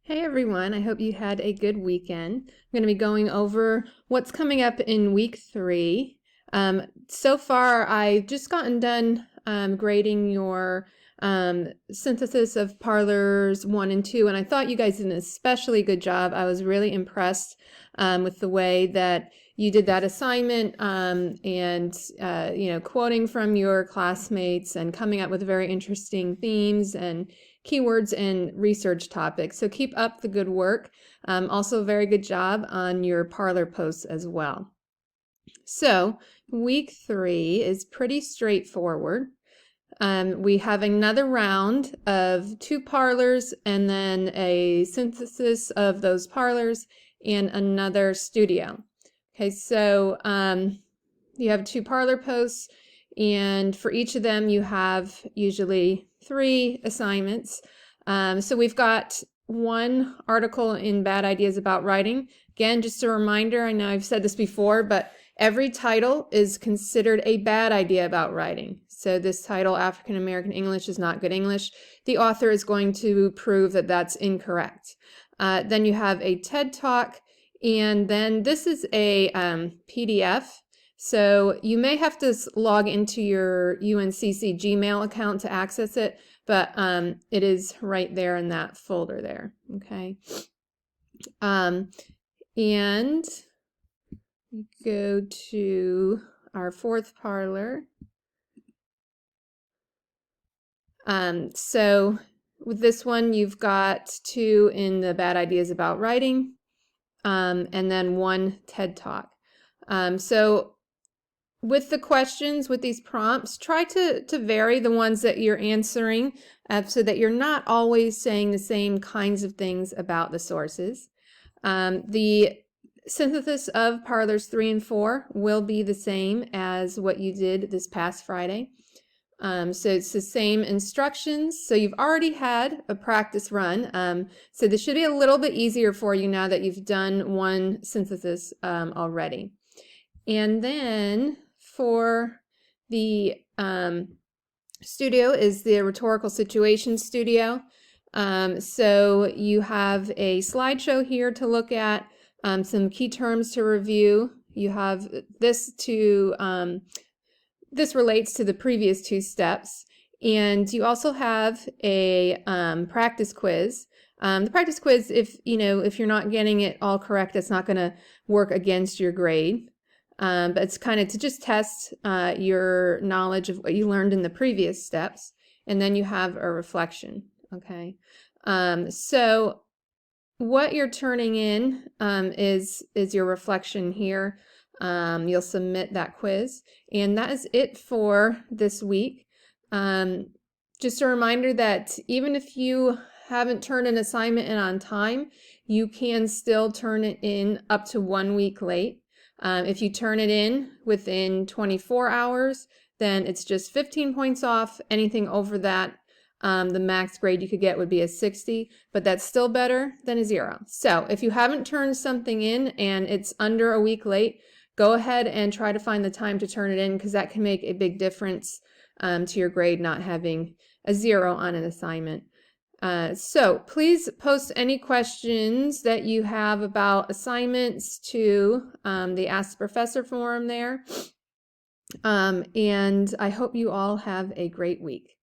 Hey everyone, I hope you had a good weekend. I'm going to be going over what's coming up in week 3. So far, I've just gotten done grading your synthesis of parlors 1 and 2, and I thought you guys did an especially good job. I was really impressed with the way that you did that assignment and quoting from your classmates and coming up with very interesting themes and keywords and research topics. So keep up the good work. Also, very good job on your Parlor posts as well. So week 3 is pretty straightforward. We have another round of 2 parlors and then a synthesis of those parlors and another studio. Okay, so you have 2 parlor posts, and for each of them you have usually 3 assignments. So we've got 1 article in Bad Ideas About Writing. Again, just a reminder, I know I've said this before, but every title is considered a bad idea about writing. So this title, African American English is not good English, the author is going to prove that that's incorrect. Then you have a TED Talk, and then this is a PDF. So you may have to log into your UNCC Gmail account to access it, but it is right there in that folder there, okay? And we go to our 4th parlor. So with this one, you've got 2 in the Bad Ideas About Writing, and then 1 TED Talk. So with the questions, with these prompts, try to vary the ones that you're answering so that you're not always saying the same kinds of things about the sources. The synthesis of parlors 3 and 4 will be the same as what you did this past Friday. So it's the same instructions. So you've already had a practice run. So this should be a little bit easier for you now that you've done 1 synthesis already. And then for the studio is the rhetorical situation studio. So you have a slideshow here to look at, some key terms to review. You have this to this relates to the previous 2 steps, and you also have a practice quiz. The practice quiz, if you're not getting it all correct, that's not going to work against your grade. But it's kind of to just test your knowledge of what you learned in the previous steps, and then you have a reflection. Okay, so what you're turning in is your reflection here. You'll submit that quiz, and that is it for this week. Just a reminder that even if you haven't turned an assignment in on time, you can still turn it in up to 1 week late. If you turn it in within 24 hours, then it's just 15 points off. Anything over that, the max grade you could get would be a 60, but that's still better than a 0. So if you haven't turned something in and it's under a week late, go ahead and try to find the time to turn it in, because that can make a big difference to your grade not having a 0 on an assignment. So please post any questions that you have about assignments to the Ask the Professor forum there. And I hope you all have a great week.